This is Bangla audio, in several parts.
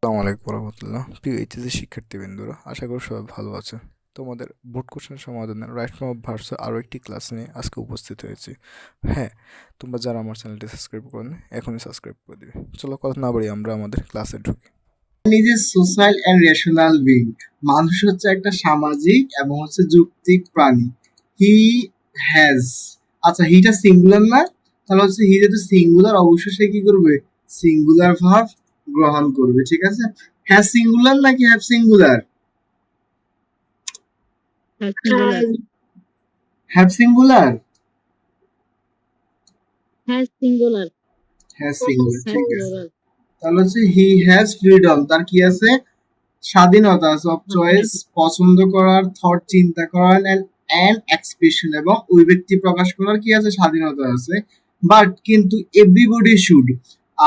আসসালামু আলাইকুম রহমতুল্লাহ। প্রিয় এইচএসসি শিক্ষার্থীবৃন্দরা, আশা করি সবাই ভালো আছে। তোমাদের বোর্ড কোশ্চেন সমাধানের রাইট ফ্রম ভার্সের আরও একটি ক্লাস নিয়ে আজকে উপস্থিত হয়েছি। হ্যাঁ, তোমরা যারা আমার চ্যানেলটি সাবস্ক্রাইব করেনি এখনই সাবস্ক্রাইব করে দিবে। চলো কথা না বাড়ি আমরা আমাদের ক্লাসে ঢুকি। Is a social and rational being. মানুষ হচ্ছে একটা সামাজিক এবং হচ্ছে যৌক্তিক প্রাণী। হি হ্যাজ, আচ্ছা হিটা সিঙ্গুলার না, তাহলে হচ্ছে হি যেহেতু সিঙ্গুলার অবশ্যই সে কি করবে, সিঙ্গুলার ভার্ব গ্রহণ করবে। ঠিক আছে, হ্যাজ সিঙ্গুলার নাকি have singular? Singular. Have singular, হ্যাঁ সিঙ্গুলার। হ্যাজ সিঙ্গুলার, ঠিক আছে। প্লুরাল। তাহলে হচ্ছে হি হ্যাজ ফ্রিডম, তার কি আছে, স্বাধীনতা আছে, অফ চয়েস, পছন্দ করার, থট চিন্তা করার, অ্যান্ড এক্সপ্রেশন এবং অভিব্যক্তি প্রকাশ করার কি আছে, স্বাধীনতা আছে। বাট কিন্তু এভরিবডি শুড,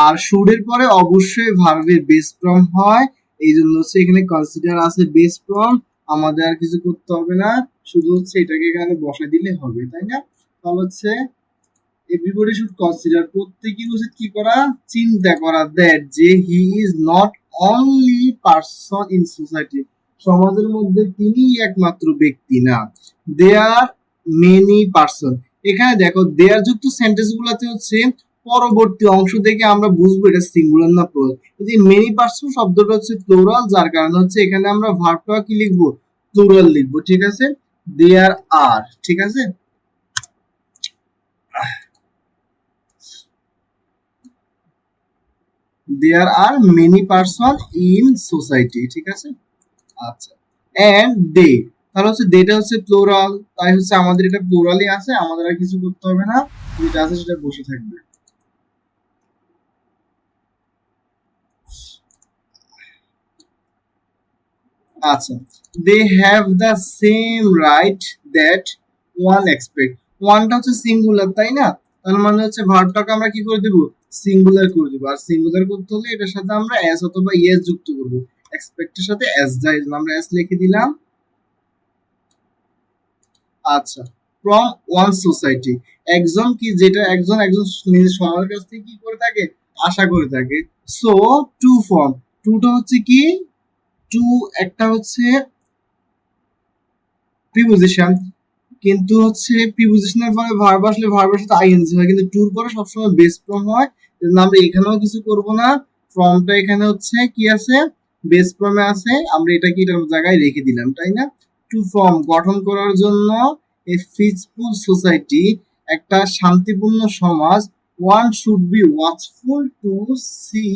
আর শুডের পরে অবশ্যই ভার্বের বেস ফর্ম হয়, এই জন্য হচ্ছে এখানে কনসিডার আছে বেস ফর্ম। আমাদের আর কিছু করতে হবে না, শুধু হচ্ছে এটাকে এখানে বসা দিলে হবে, তাই না? তাহলে হচ্ছে এভরিবডি শুড কনসিডার, প্রত্যেকই উচিত কি করা, চিন্তা করা, দ্যাট যে he is not only person in society, সমাজের মধ্যে তিনিই একমাত্র ব্যক্তি না, দেয়ার মেনি পারসন। এখানে দেখো দেয়ার যুক্ত সেন্টেন্স গুলাতে হচ্ছে পরবর্তী অংশ থেকে আমরা বুঝবো এটা সিঙ্গুলার না প্লুরাল। এই যে মেনি পারসন শব্দটা হচ্ছে প্লুরাল, যার কারণে হচ্ছে এখানে আমরা ভার্বটা কি লিখবো, প্লুরাল লিখবো। ঠিক আছে, দেয়ার আর, ঠিক আছে। There are many person in society, ঠিক আছে। আচ্ছা, এন্ড দে, তাহলে হচ্ছে দেটা হচ্ছে প্লুরাল, তাই হচ্ছে আমাদের এটা প্লুরালই আছে, আমাদের আর কিছু করতে হবে না, যেটা আছে সেটা বসে থাকবে। আচ্ছা, they have the same right that one expect, ওয়ানটা হচ্ছে সিঙ্গুলার তাই না, তার মানে হচ্ছে ভার্বটাকে আমরা কি করে দেব, সিঙ্গুলার করে দেব। আর সিঙ্গুলার করতে হলে এটার সাথে আমরা এস অথবা ইএস যুক্ত করব, এক্সপেক্টের সাথে এস যায়, আমরা এস লিখে দিলাম। আচ্ছা, ফ্রম ওয়ান সোসাইটি, একজন কি, যেটা একজন একজন নিজের সমাজের কাছ থেকে কি করে থাকে, আশা করে থাকে। সো টু ফর্ম, টুটা হচ্ছে কি, টু একটা হচ্ছে প্রিপোজিশন, কিন্তু হচ্ছে প্রিপোজিশনের পরে ভার্ব আসলে ভার্বের সাথে আইএনজি হয়, কিন্তু টুর পরে সবসময় বেস ফর্ম হয়। কিন্তু আমরা এখানেও কিছু করব না, ফর্মটা এখানে হচ্ছে কি আছে, বেস ফর্মে আছে, আমরা এটা কি এটার জায়গায় রেখে দিলাম, তাই না? টু ফর্ম গঠন করার জন্য, এ পিসফুল সোসাইটি একটা শান্তিপূর্ণ সমাজ, one should be watchful to see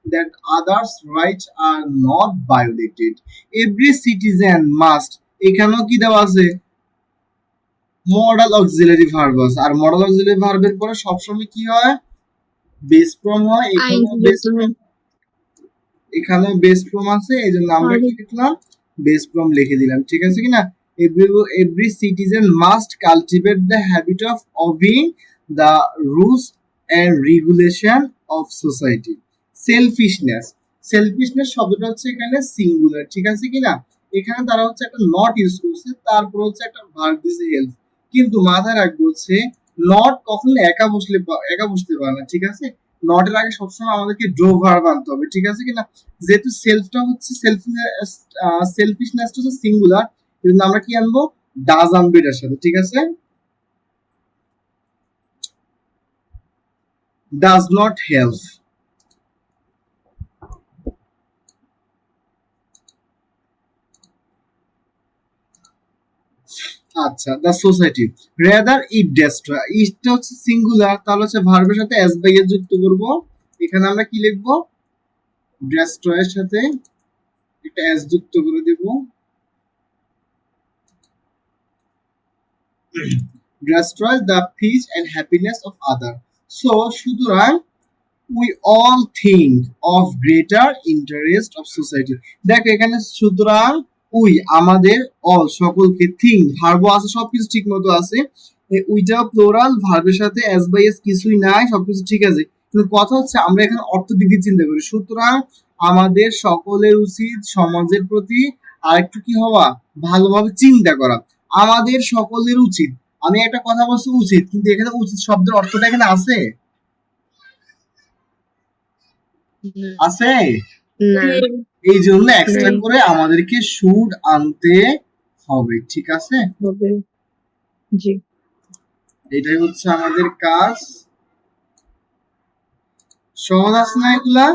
that others rights are not violated, every citizen must, এখানেও কি দেওয়া আছে, মডাল অক্সিলারি ভার্ব আছে, আর মডাল অক্সিলারি ভার্বের পরে সবসময় কি হয়, বেস ফর্ম হয়। এখানেও বেস ফর্ম, এখানেও বেস ফর্ম আছে, এই জন্য আমরা কি লিখলাম, বেস ফর্ম লিখে দিলাম। ঠিক আছে কিনা, every citizen must cultivate the habit of obeying the rules and regulation of society. Selfishness, selfishness শব্দটা হচ্ছে এখানে সিঙ্গুলার, ঠিক আছে কিনা, এখানে তারা হচ্ছে একটা নট ইউজ করছে, তারপর হচ্ছে একটা ভার্ব দিছে হেল্প, কিন্তু মাথায় রাখবো হচ্ছে নট কখনো একা বসতে পারে না, ঠিক আছে। নটের আগে সবসময় আমাদেরকে ড্রো ভার্ব আনতে হবে, ঠিক আছে কিনা। যেহেতু সেলফটা হচ্ছে সেলফিশনেসটা হচ্ছে সিঙ্গুলার, কিন্তু আমরা কি আনবো, ডাজ আনবো এটার সাথে, ঠিক আছে। ডাজ নট হেল্প, আচ্ছা, the society rather it destroy, ইটটা হচ্ছে সিঙ্গুলার, তাহলে হচ্ছে ভার্বের সাথে এস বাই এর যুক্ত করব, এখানে আমরা কি লিখবো, ডেস্ট্রয়ের সাথে একটা এস যুক্ত করে দেব, destroys the peace and happiness of other. So সুতরাং we all think of greater interest of society, দেখো এখানে সুতরাং উই আমাদের, অল সকলকে, থিঙ্ক ভার্ব আছে, সবকিছু ঠিক মতো আছে, উইটা প্লোরাল, ভার্বের সাথে এস বাই এস কিছুই নাই, সবকিছু ঠিক আছে, কিন্তু কথা হচ্ছে আমরা এখানে অর্থ দিকে চিন্তা করি। সুতরাং আমাদের সকলের উচিত সমাজের প্রতি আরেকটু কি হওয়া, ভালোভাবে চিন্তা করা, আমাদের সকলের উচিত। আমি একটা কথা বলছি উচিত, কিন্তু এখানে উচিত শব্দের অর্থটা এখানে আছে, আছে না এই জন্য এক্সট্রা নাই করে আমাদেরকে শুড আনতে হবে, ঠিক আছে? হবে জি এটাই হচ্ছে আমাদের কাজ। সহজ আছে না এগুলা?